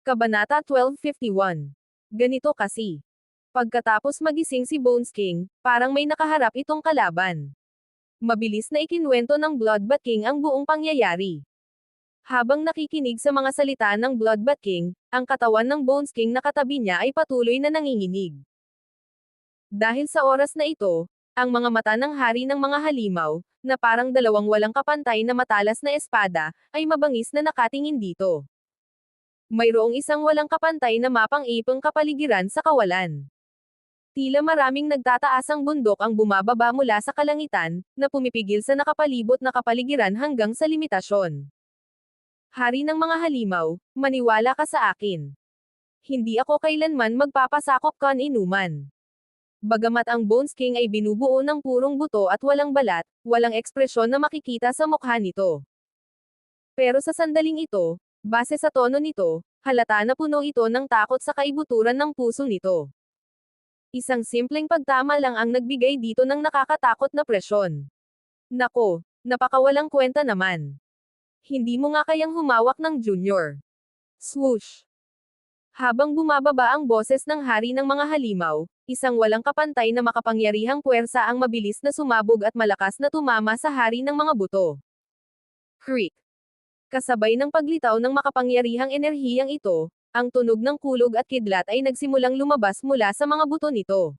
Kabanata 1251. Ganito kasi. Pagkatapos magising si Bones King, parang may nakaharap itong kalaban. Mabilis na ikinwento ng Bloodbath King ang buong pangyayari. Habang nakikinig sa mga salita ng Bloodbath King, ang katawan ng Bones King na katabi niya ay patuloy na nanginginig. Dahil sa oras na ito, ang mga mata ng hari ng mga halimaw, na parang dalawang walang kapantay na matalas na espada, ay mabangis na nakatingin dito. Mayroong isang walang kapantay na mapang-ipang kapaligiran sa kawalan. Tila maraming nagtataasang bundok ang bumababa mula sa kalangitan, na pumipigil sa nakapalibot na kapaligiran hanggang sa limitasyon. Hari ng mga halimaw, maniwala ka sa akin. Hindi ako kailanman magpapasakop kan inuman. Bagamat ang Bones King ay binubuo ng purong buto at walang balat, walang ekspresyon na makikita sa mukha nito. Pero sa sandaling ito, base sa tono nito, halata na puno ito ng takot sa kaibuturan ng puso nito. Isang simpleng pagtama lang ang nagbigay dito ng nakakatakot na presyon. Nako, napakawalang kwenta naman. Hindi mo nga kayang humawak ng junior. Swoosh! Habang bumababa ang boses ng hari ng mga halimaw, isang walang kapantay na makapangyarihang puwersa ang mabilis na sumabog at malakas na tumama sa hari ng mga buto. Creak! Kasabay ng paglitaw ng makapangyarihang enerhiyang ito, ang tunog ng kulog at kidlat ay nagsimulang lumabas mula sa mga buto nito.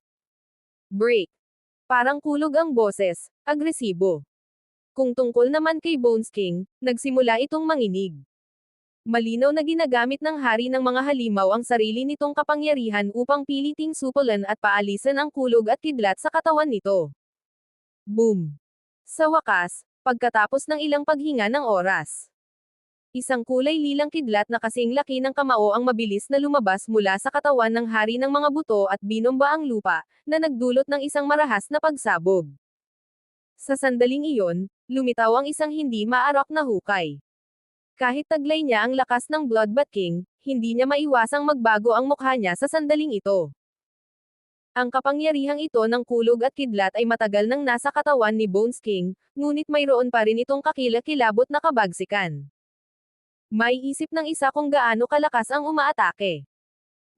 Break! Parang kulog ang boses, agresibo. Kung tungkol naman kay Bones King, nagsimula itong manginig. Malinaw na ginagamit ng hari ng mga halimaw ang sarili nitong kapangyarihan upang piliting supulan at paalisan ang kulog at kidlat sa katawan nito. Boom! Sa wakas, pagkatapos ng ilang paghinga ng oras, isang kulay lilang kidlat na kasing laki ng kamao ang mabilis na lumabas mula sa katawan ng hari ng mga buto at binomba ang lupa, na nagdulot ng isang marahas na pagsabog. Sa sandaling iyon, lumitaw ang isang hindi maarak na hukay. Kahit taglay niya ang lakas ng Bloodbath King, hindi niya maiwasang magbago ang mukha niya sa sandaling ito. Ang kapangyarihang ito ng kulog at kidlat ay matagal nang nasa katawan ni Bones King, ngunit mayroon pa rin itong kakilakilabot na kabagsikan. May isip ng isa kung gaano kalakas ang umaatake.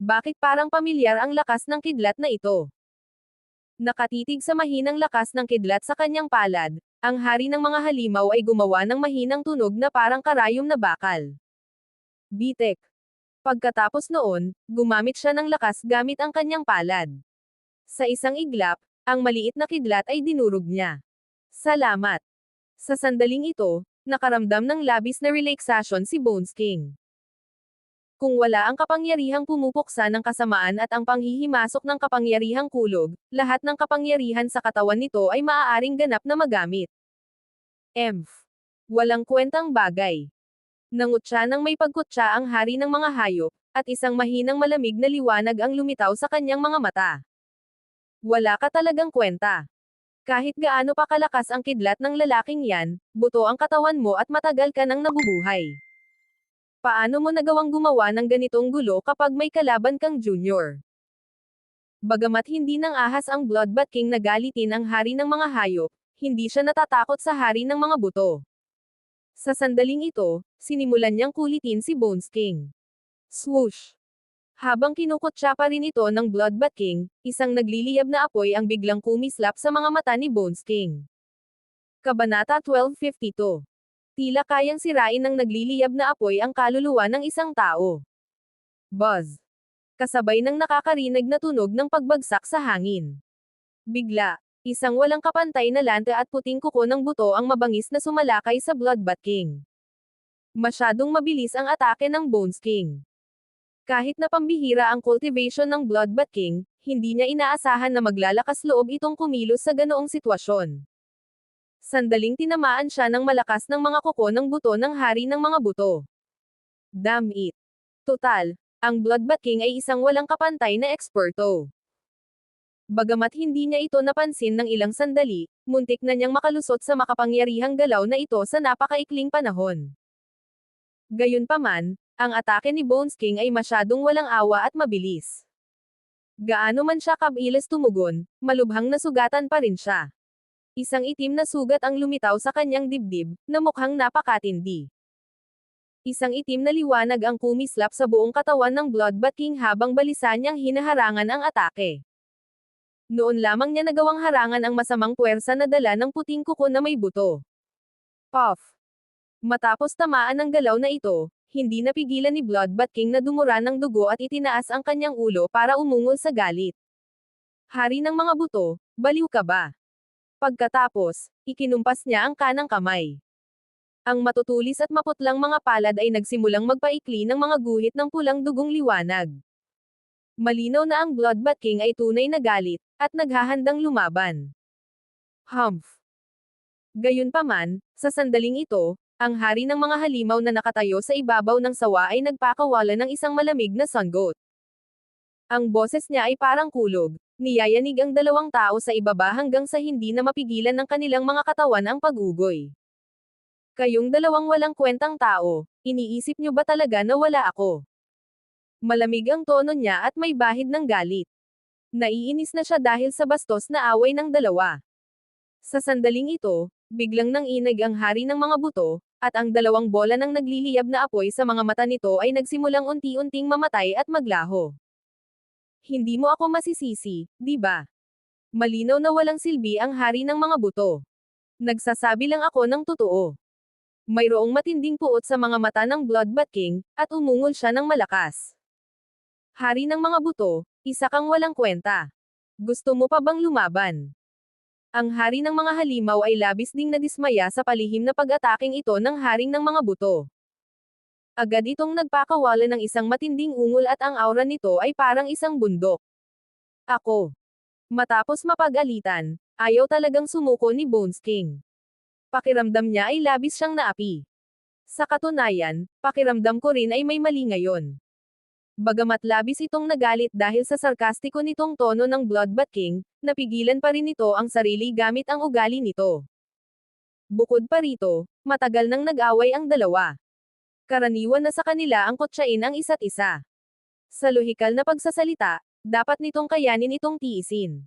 Bakit parang pamilyar ang lakas ng kidlat na ito? Nakatitig sa mahinang lakas ng kidlat sa kanyang palad, ang hari ng mga halimaw ay gumawa ng mahinang tunog na parang karayom na bakal. Bitek. Pagkatapos noon, gumamit siya ng lakas gamit ang kanyang palad. Sa isang iglap, ang maliit na kidlat ay dinurog niya. Salamat. Sa sandaling ito, nakaramdam ng labis na relaxation si Bones King. Kung wala ang kapangyarihang pumupuksa ng kasamaan at ang panghihimasok ng kapangyarihang kulog, lahat ng kapangyarihan sa katawan nito ay maaaring ganap na magamit. Emph. Walang kwentang bagay. Nangutya ng may pagkutya ang hari ng mga hayop, at isang mahinang malamig na liwanag ang lumitaw sa kanyang mga mata. Wala ka talagang kwenta. Kahit gaano pa kalakas ang kidlat ng lalaking yan, buto ang katawan mo at matagal ka nang nabubuhay. Paano mo nagawang gumawa ng ganitong gulo kapag may kalaban kang junior? Bagamat hindi nang ahas ang Bloodbath King na galitin ang hari ng mga hayop, hindi siya natatakot sa hari ng mga buto. Sa sandaling ito, sinimulan niyang kulitin si Bones King. Swoosh! Habang kinukutya pa rin ito ng Bloodbath King, isang nagliliyab na apoy ang biglang kumislap sa mga mata ni Bones King. Kabanata 1252. Tila kayang sirain ng nagliliyab na apoy ang kaluluwa ng isang tao. Buzz! Kasabay ng nakakarinig na tunog ng pagbagsak sa hangin. Bigla, isang walang kapantay na lanta at puting kuko ng buto ang mabangis na sumalakay sa Bloodbath King. Masyadong mabilis ang atake ng Bones King. Kahit na pambihira ang cultivation ng Bloodbath King, hindi niya inaasahan na maglalakas loob itong kumilos sa ganoong sitwasyon. Sandaling tinamaan siya ng malakas ng mga kuko ng buto ng hari ng mga buto. Damn it! Total, ang Bloodbath King ay isang walang kapantay na eksperto. Bagamat hindi niya ito napansin ng ilang sandali, muntik na niyang makalusot sa makapangyarihang galaw na ito sa napakaikling panahon. Gayunpaman, ang atake ni Bones King ay masyadong walang awa at mabilis. Gaano man siya kabilas tumugon, malubhang nasugatan pa rin siya. Isang itim na sugat ang lumitaw sa kanyang dibdib, na mukhang napakatindi. Isang itim na liwanag ang kumislap sa buong katawan ng Bloodbath King habang balisa niyang hinaharangan ang atake. Noon lamang niya nagawang harangan ang masamang puwersa na dala ng puting kuko na may buto. Puff! Matapos tamaan ng galaw na ito, hindi napigilan ni Bloodbath King na dumura ng dugo at itinaas ang kanyang ulo para umungol sa galit. Hari ng mga buto, baliw ka ba? Pagkatapos, ikinumpas niya ang kanang kamay. Ang matutulis at maputlang mga palad ay nagsimulang magpaikli ng mga guhit ng pulang dugong liwanag. Malinaw na ang Bloodbath King ay tunay na galit, at naghahandang lumaban. Humph! Gayunpaman, sa sandaling ito, ang hari ng mga halimaw na nakatayo sa ibabaw ng sawa ay nagpakawala ng isang malamig na sungoat. Ang boses niya ay parang kulog, niyayanig ang dalawang tao sa ibaba hanggang sa hindi na mapigilan ng kanilang mga katawan ang pag-ugoy. Kayong dalawang walang kwentang tao, iniisip niyo ba talaga na wala ako? Malamig ang tono niya at may bahid ng galit. Naiinis na siya dahil sa bastos na away ng dalawa. Sa sandaling ito, biglang nanginig ang hari ng mga buto, at ang dalawang bola ng nagliliyab na apoy sa mga mata nito ay nagsimulang unti-unting mamatay at maglaho. Hindi mo ako masisisi, di ba? Malinaw na walang silbi ang hari ng mga buto. Nagsasabi lang ako ng totoo. Mayroong matinding puot sa mga mata ng Bloodbath King, at umungol siya ng malakas. Hari ng mga buto, isa kang walang kwenta. Gusto mo pa bang lumaban? Ang hari ng mga halimaw ay labis ding nadismaya sa palihim na pag-ataking ito ng haring ng mga buto. Agad itong nagpakawala ng isang matinding ungol at ang aura nito ay parang isang bundok. Ako. Matapos mapag-alitan, ayaw talagang sumuko ni Bones King. Pakiramdam niya ay labis siyang naapi. Sa katunayan, pakiramdam ko rin ay may mali ngayon. Bagamat labis itong nagalit dahil sa sarkastiko nitong tono ng Bloodbath King, napigilan pa rin ito ang sarili gamit ang ugali nito. Bukod pa rito, matagal nang nag-away ang dalawa. Karaniwan na sa kanila ang kutsain ang isa't isa. Sa lohikal na pagsasalita, dapat nitong kayanin itong tiisin.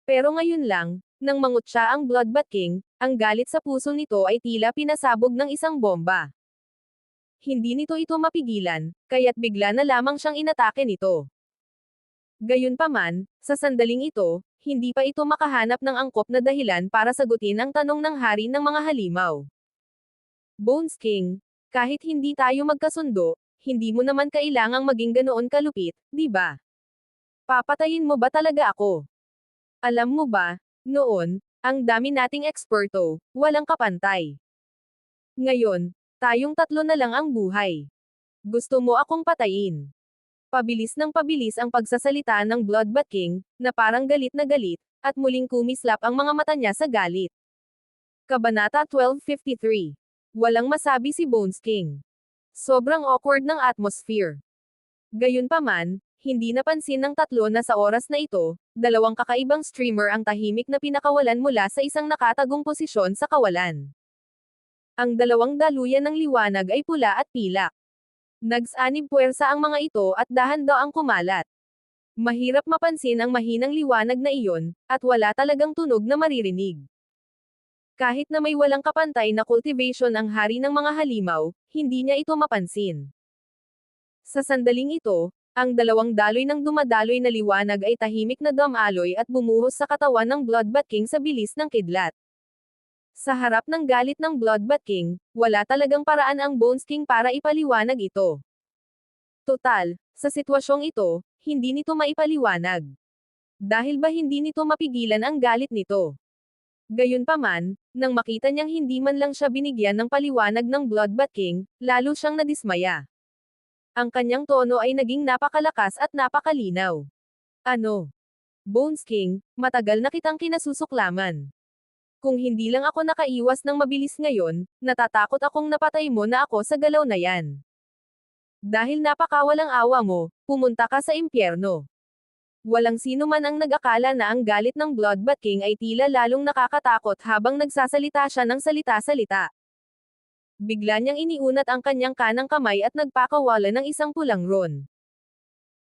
Pero ngayon lang, nang mangutsa ang Bloodbath King, ang galit sa puso nito ay tila pinasabog ng isang bomba. Hindi nito ito mapigilan, kaya't bigla na lamang siyang inatake nito. Gayunpaman, sa sandaling ito, hindi pa ito makahanap ng angkop na dahilan para sagutin ang tanong ng hari ng mga halimaw. Bones King, kahit hindi tayo magkasundo, hindi mo naman kailangang maging ganoon kalupit, di ba? Papatayin mo ba talaga ako? Alam mo ba, noon, ang dami nating eksperto, walang kapantay. Ngayon, tayong tatlo na lang ang buhay. Gusto mo akong patayin? Pabilis ng pabilis ang pagsasalita ng Bloodbath King, na parang galit na galit, at muling kumislap ang mga mata niya sa galit. Kabanata 1253. Walang masabi si Bones King. Sobrang awkward ng atmosphere. Gayunpaman, hindi napansin ng tatlo na sa oras na ito, dalawang kakaibang streamer ang tahimik na pinakawalan mula sa isang nakatagong posisyon sa kawalan. Ang dalawang daluyan ng liwanag ay pula at pilak. Nagsanib puwersa ang mga ito at dahan-daang kumalat. Mahirap mapansin ang mahinang liwanag na iyon, at wala talagang tunog na maririnig. Kahit na may walang kapantay na cultivation ang hari ng mga halimaw, hindi niya ito mapansin. Sa sandaling ito, ang dalawang daloy ng dumadaloy na liwanag ay tahimik na dumaloy at bumuhos sa katawan ng Bloodbath King sa bilis ng kidlat. Sa harap ng galit ng Bloodbath King, wala talagang paraan ang Bones King para ipaliwanag ito. Total, sa sitwasyong ito, hindi nito maipaliwanag. Dahil ba hindi nito mapigilan ang galit nito? Gayunpaman, nang makita niyang hindi man lang siya binigyan ng paliwanag ng Bloodbath King, lalo siyang nadismaya. Ang kanyang tono ay naging napakalakas at napakalinaw. Ano? Bones King, matagal na kitang kinasusuklaman. Kung hindi lang ako nakaiwas ng mabilis ngayon, natatakot akong napatay mo na ako sa galaw na yan. Dahil napakawalang awa mo, pumunta ka sa impyerno. Walang sino man ang nag-akala na ang galit ng Bloodbath King ay tila lalong nakakatakot habang nagsasalita siya ng salita-salita. Bigla niyang iniunat ang kanyang kanang kamay at nagpakawala ng isang pulang ron.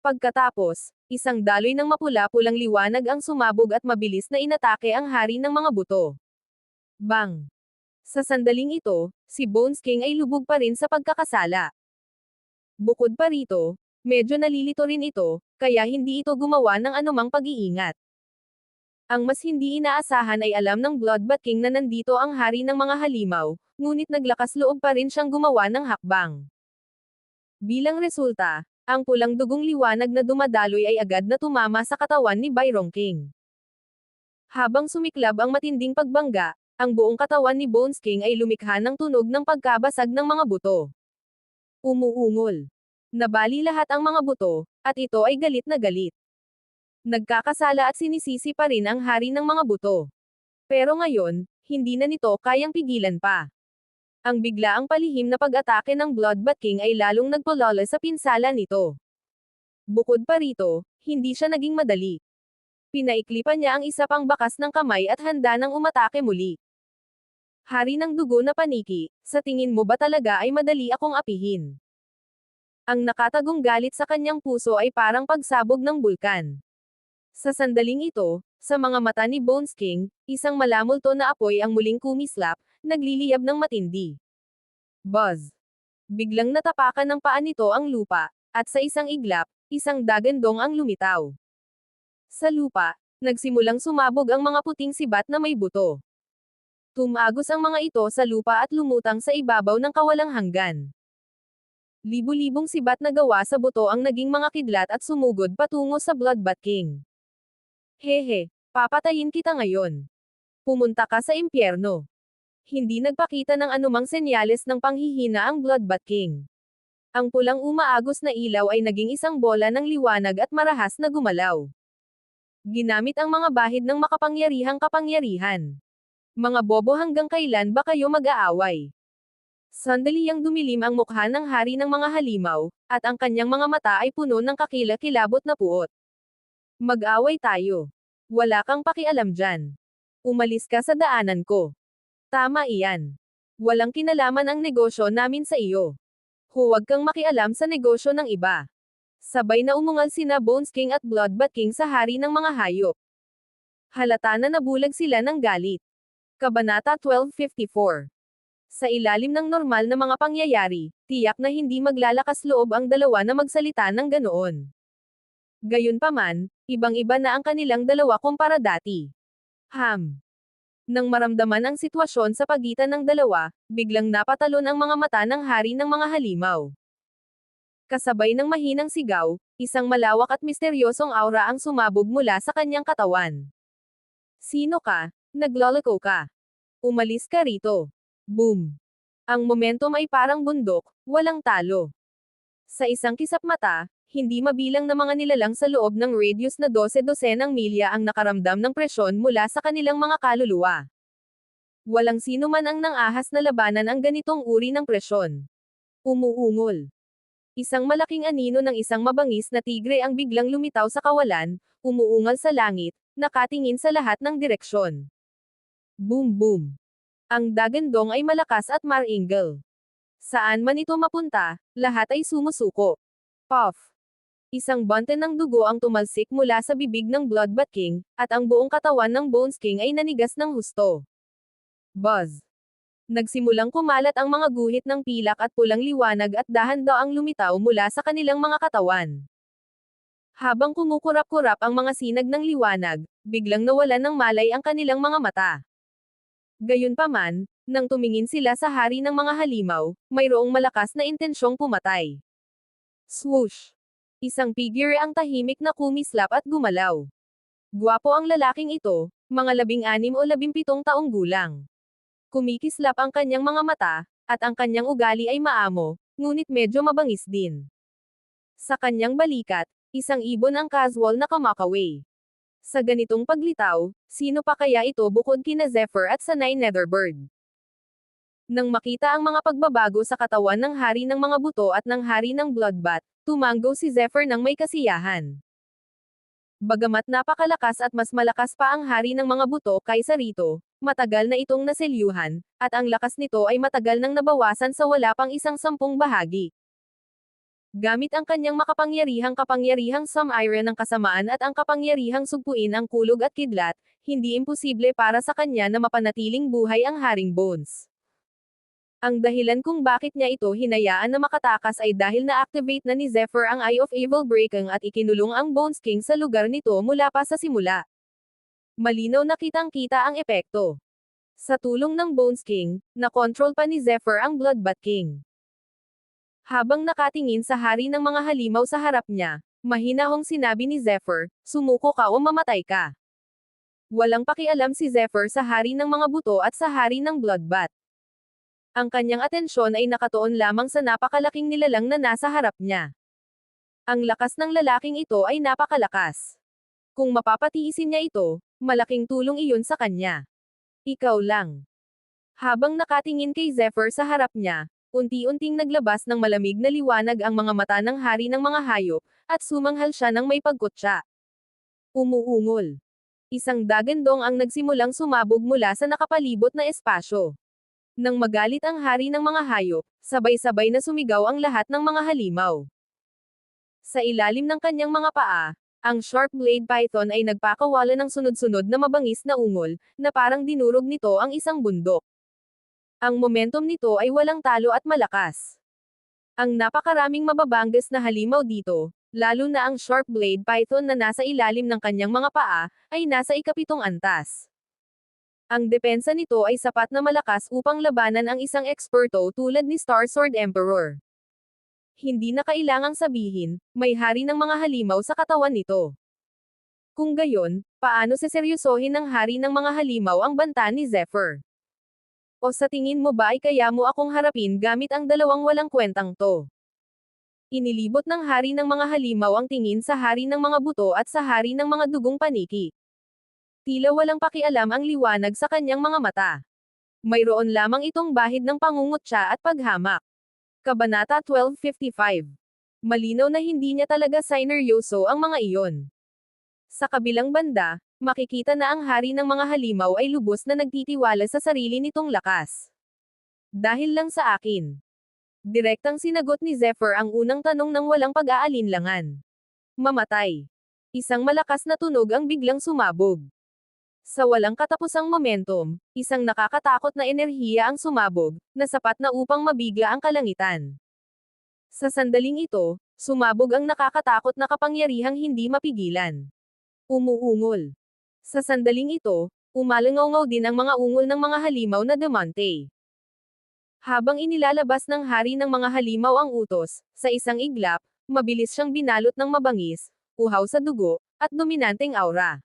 Pagkatapos, isang daloy ng mapula-pulang liwanag ang sumabog at mabilis na inatake ang hari ng mga buto. Bang! Sa sandaling ito, si Bones King ay lubog pa rin sa pagkakasala. Bukod pa rito, medyo nalilito rin ito, kaya hindi ito gumawa ng anumang pag-iingat. Ang mas hindi inaasahan ay alam ng Bloodbath King na nandito ang hari ng mga halimaw, ngunit naglakas loob pa rin siyang gumawa ng hakbang. Bilang resulta, ang pulang dugong liwanag na dumadaloy ay agad na tumama sa katawan ni Byron King. Habang sumiklab ang matinding pagbangga, ang buong katawan ni Bones King ay lumikha ng tunog ng pagkabasag ng mga buto. Umuungol. Nabali lahat ang mga buto, at ito ay galit na galit. Nagkakasala at sinisisi pa rin ang hari ng mga buto. Pero ngayon, hindi na nito kayang pigilan pa. Ang biglaang palihim na pag-atake ng Bloodbath King ay lalong nagpalala sa pinsala nito. Bukod pa rito, hindi siya naging madali. Pinaikli pa niya ang isa pang bakas ng kamay at handa nang umatake muli. Hari ng dugo na paniki, sa tingin mo ba talaga ay madali akong apihin? Ang nakatagong galit sa kanyang puso ay parang pagsabog ng bulkan. Sa sandaling ito, sa mga mata ni Bones King, isang malamulto na apoy ang muling kumislap, nagliliyab ng matindi. Buzz! Biglang natapakan ng paa nito ang lupa, at sa isang iglap, isang dagandong ang lumitaw. Sa lupa, nagsimulang sumabog ang mga puting sibat na may buto. Tumagos ang mga ito sa lupa at lumutang sa ibabaw ng kawalang hanggan. Libu-libong sibat na gawa sa buto ang naging mga kidlat at sumugod patungo sa Bloodbath King. Hehe, papatayin kita ngayon. Pumunta ka sa impyerno. Hindi nagpakita ng anumang senyales ng panghihina ang Bloodbath King. Ang pulang umaagos na ilaw ay naging isang bola ng liwanag at marahas na gumalaw. Ginamit ang mga bahid ng makapangyarihang kapangyarihan. Mga bobo, hanggang kailan ba kayo mag-aaway? Sandali ang dumilim ang mukha ng hari ng mga halimaw, at ang kanyang mga mata ay puno ng kakilakilabot na puot. Mag-away tayo. Wala kang pakialam dyan. Umalis ka sa daanan ko. Tama iyan. Walang kinalaman ang negosyo namin sa iyo. Huwag kang makialam sa negosyo ng iba. Sabay na umungal sina Bones King at Bloodbath King sa hari ng mga hayop. Halata na nabulag sila ng galit. Kabanata 1254. Sa ilalim ng normal na mga pangyayari, tiyak na hindi maglalakas loob ang dalawa na magsalita ng ganoon. Gayunpaman, ibang-iba na ang kanilang dalawa kumpara dati. Nang maramdaman ang sitwasyon sa pagitan ng dalawa, biglang napatalon ang mga mata ng hari ng mga halimaw. Kasabay ng mahinang sigaw, isang malawak at misteryosong aura ang sumabog mula sa kanyang katawan. Sino ka? Nagloloko ka. Umalis ka rito. Boom! Ang momentum ay parang bundok, walang talo. Sa isang kisap mata, hindi mabilang na mga nilalang sa loob ng radius na 12-dosenang milya ang nakaramdam ng presyon mula sa kanilang mga kaluluwa. Walang sino man ang nang-ahas na labanan ang ganitong uri ng presyon. Umuungol. Isang malaking anino ng isang mabangis na tigre ang biglang lumitaw sa kawalan, umuungal sa langit, nakatingin sa lahat ng direksyon. Boom boom. Ang dagandong ay malakas at maringal. Saan man ito mapunta, lahat ay sumusuko. Puff! Isang bunten ng dugo ang tumalsik mula sa bibig ng Bloodbath King, at ang buong katawan ng Bones King ay nanigas ng husto. Buzz! Nagsimulang kumalat ang mga guhit ng pilak at pulang liwanag at dahan-daang lumitaw mula sa kanilang mga katawan. Habang kumukurap-kurap ang mga sinag ng liwanag, biglang nawalan ng malay ang kanilang mga mata. Gayunpaman, nang tumingin sila sa hari ng mga halimaw, mayroong malakas na intensyong pumatay. Swoosh! Isang figure ang tahimik na kumislap at gumalaw. Gwapo ang lalaking ito, mga 16 o 17 taong gulang. Kumikislap ang kanyang mga mata, at ang kanyang ugali ay maamo, ngunit medyo mabangis din. Sa kanyang balikat, isang ibon ang casual na kumakaway. Sa ganitong paglitaw, sino pa kaya ito bukod kina Zephyr at Sanay Netherbird? Nang makita ang mga pagbabago sa katawan ng hari ng mga buto at ng hari ng Bloodbath, tumanggo si Zephyr ng may kasiyahan. Bagamat napakalakas at mas malakas pa ang hari ng mga buto kaysa rito, matagal na itong naselyuhan, at ang lakas nito ay matagal nang nabawasan sa wala pang 10 bahagi. Gamit ang kanyang kapangyarihang sum-iron ng kasamaan at ang kapangyarihang sugpuin ang kulog at kidlat, hindi imposible para sa kanya na mapanatiling buhay ang Haring Bones. Ang dahilan kung bakit niya ito hinayaan na makatakas ay dahil na-activate na ni Zephyr ang Eye of Evil Breaking at ikinulong ang Bones King sa lugar nito mula pa sa simula. Malinaw na kitang-kita ang epekto. Sa tulong ng Bones King, na-control pa ni Zephyr ang Bloodbath King. Habang nakatingin sa hari ng mga halimaw sa harap niya, mahinahong sinabi ni Zephyr, "Sumuko ka o mamatay ka." Walang pakialam si Zephyr sa hari ng mga buto at sa hari ng Bloodbath. Ang kanyang atensyon ay nakatuon lamang sa napakalaking nilalang na nasa harap niya. Ang lakas ng lalaking ito ay napakalakas. Kung mapapatiisin niya ito, malaking tulong iyon sa kanya. Ikaw lang. Habang nakatingin kay Zephyr sa harap niya, unti-unting naglabas ng malamig na liwanag ang mga mata ng hari ng mga hayop, at sumanghal siya ng may pagkutsa. Umuungol. Isang dagandong ang nagsimulang sumabog mula sa nakapalibot na espasyo. Nang magalit ang hari ng mga hayop, sabay-sabay na sumigaw ang lahat ng mga halimaw. Sa ilalim ng kanyang mga paa, ang Sharp Blade Python ay nagpakawala ng sunod-sunod na mabangis na ungol, na parang dinurog nito ang isang bundok. Ang momentum nito ay walang talo at malakas. Ang napakaraming mababangas na halimaw dito, lalo na ang Sharp Blade Python na nasa ilalim ng kanyang mga paa, ay nasa ikapitong antas. Ang depensa nito ay sapat na malakas upang labanan ang isang eksperto tulad ni Star Sword Emperor. Hindi na kailangang sabihin, may hari ng mga halimaw sa katawan nito. Kung gayon, paano seseryosohin ng hari ng mga halimaw ang banta ni Zephyr? O sa tingin mo ba ay kaya mo akong harapin gamit ang dalawang walang kwentang to? Inilibot ng hari ng mga halimaw ang tingin sa hari ng mga buto at sa hari ng mga dugong paniki. Tila walang pakialam ang liwanag sa kanyang mga mata. Mayroon lamang itong bahid ng pangungutya at paghamak. Kabanata 1255. Malinaw na hindi niya talaga sineryoso ang mga iyon. Sa kabilang banda, makikita na ang hari ng mga halimaw ay lubos na nagtitiwala sa sarili nitong lakas. Dahil lang sa akin. Direktang sinagot ni Zephyr ang unang tanong ng walang pag-aalinlangan. Mamatay. Isang malakas na tunog ang biglang sumabog. Sa walang katapusang momentum, isang nakakatakot na enerhiya ang sumabog, na sapat na upang mabigla ang kalangitan. Sa sandaling ito, sumabog ang nakakatakot na kapangyarihang hindi mapigilan. Umuungol. Sa sandaling ito, umalangaw din ang mga ungol ng mga halimaw na demante. Habang inilalabas ng hari ng mga halimaw ang utos, sa isang iglap, mabilis siyang binalot ng mabangis, uhaw sa dugo, at dominanteng aura.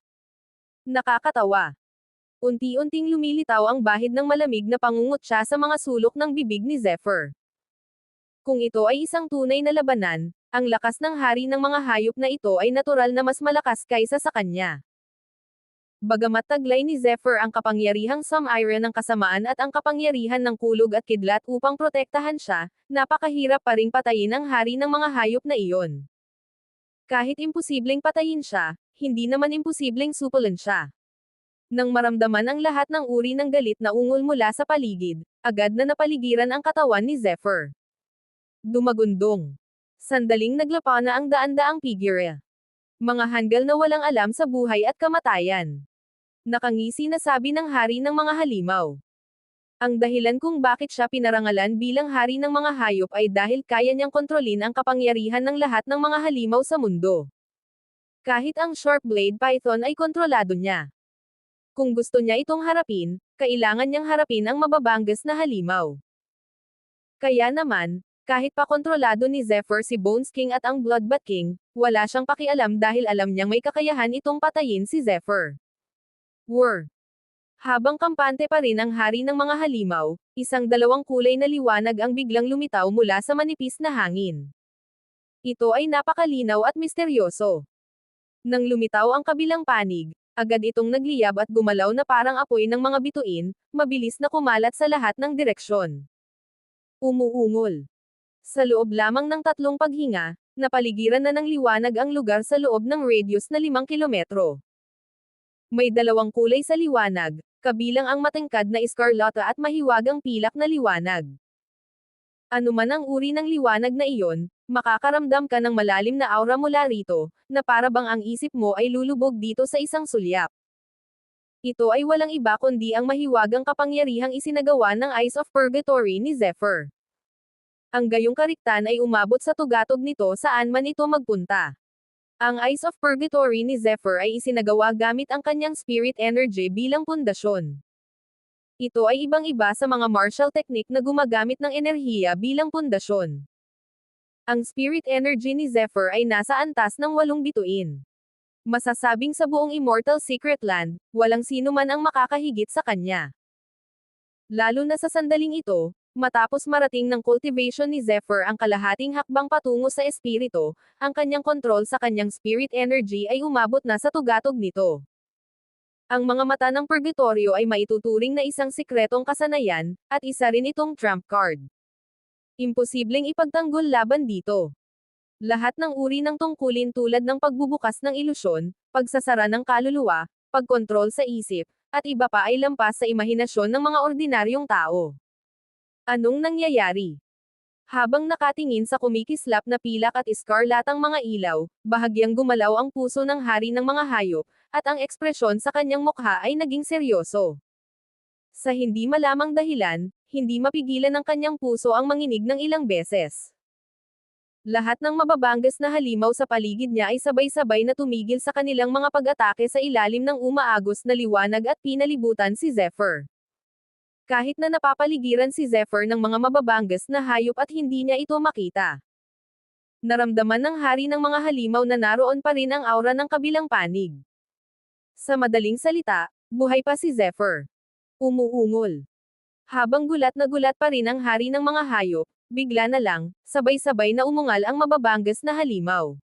Nakakatawa. Unti-unting lumilitaw ang bahid ng malamig na pangungutya sa mga sulok ng bibig ni Zephyr. Kung ito ay isang tunay na labanan, ang lakas ng hari ng mga hayop na ito ay natural na mas malakas kaysa sa kanya. Bagamat taglay ni Zephyr ang kapangyarihang Sumira ng kasamaan at ang kapangyarihan ng kulog at kidlat upang protektahan siya, napakahirap pa ring patayin ang hari ng mga hayop na iyon. Kahit imposibleng patayin siya, hindi naman imposibleng supulan siya. Nang maramdaman ang lahat ng uri ng galit na ungol mula sa paligid, agad na napaligiran ang katawan ni Zephyr. Dumagundong. Sandaling naglapa na ang daan-daang figure. Mga hanggal na walang alam sa buhay at kamatayan. Nakangisi na sabi ng hari ng mga halimaw. Ang dahilan kung bakit siya pinarangalan bilang hari ng mga hayop ay dahil kaya niyang kontrolin ang kapangyarihan ng lahat ng mga halimaw sa mundo. Kahit ang Sharp Blade Python ay kontrolado niya. Kung gusto niya itong harapin, kailangan niyang harapin ang mababangas na halimaw. Kaya naman, kahit pa kontrolado ni Zephyr si Bones King at ang Bloodbath King, wala siyang pakialam dahil alam niyang may kakayahan itong patayin si Zephyr. Habang kampante pa rin ang hari ng mga halimaw, isang dalawang kulay na liwanag ang biglang lumitaw mula sa manipis na hangin. Ito ay napakalinaw at misteryoso. Nang lumitaw ang kabilang panig, agad itong nagliyab at gumalaw na parang apoy ng mga bituin, mabilis na kumalat sa lahat ng direksyon. Umuungol. Sa loob lamang ng 3 paghinga, napaligiran na ng liwanag ang lugar sa loob ng radius na 5 kilometro. May 2 kulay sa liwanag, kabilang ang matangkad na eskarlata at mahiwagang pilak na liwanag. Ano man ang uri ng liwanag na iyon, makakaramdam ka ng malalim na aura mula rito, na para bang ang isip mo ay lulubog dito sa isang sulyap. Ito ay walang iba kundi ang mahiwagang kapangyarihang isinagawa ng Eyes of Purgatory ni Zephyr. Ang gayong kariktan ay umabot sa tugatog nito saan man ito magpunta. Ang Eyes of Purgatory ni Zephyr ay isinagawa gamit ang kanyang spirit energy bilang pundasyon. Ito ay ibang-iba sa mga martial technique na gumagamit ng enerhiya bilang pundasyon. Ang spirit energy ni Zephyr ay nasa antas ng 8 bituin. Masasabing sa buong Immortal Secret Land, walang sino man ang makakahigit sa kanya. Lalo na sa sandaling ito, matapos marating ng cultivation ni Zephyr ang kalahating hakbang patungo sa espiritu, ang kanyang kontrol sa kanyang spirit energy ay umabot na sa tugatog nito. Ang mga mata ng purgatorio ay maituturing na isang sikretong kasanayan, at isa rin itong trump card. Imposibleng ipagtanggol laban dito. Lahat ng uri ng tungkulin tulad ng pagbubukas ng ilusyon, pagsasara ng kaluluwa, pagkontrol sa isip, at iba pa ay lampas sa imahinasyon ng mga ordinaryong tao. Anong nangyayari? Habang nakatingin sa kumikislap na pilak at iskarlatang mga ilaw, bahagyang gumalaw ang puso ng hari ng mga hayop, at ang ekspresyon sa kanyang mukha ay naging seryoso. Sa hindi malamang dahilan, hindi mapigilan ng kanyang puso ang manginig ng ilang beses. Lahat ng mababanggas na halimaw sa paligid niya ay sabay-sabay na tumigil sa kanilang mga pag-atake sa ilalim ng umaagos na liwanag at pinalibutan si Zephyr. Kahit na napapaligiran si Zephyr ng mga mababanggas na hayop at hindi niya ito makita. Naramdaman ng hari ng mga halimaw na naroon pa rin ang aura ng kabilang panig. Sa madaling salita, buhay pa si Zephyr. Umuungol. Habang gulat na gulat pa rin ang hari ng mga hayop, bigla na lang, sabay-sabay na umungal ang mababanggas na halimaw.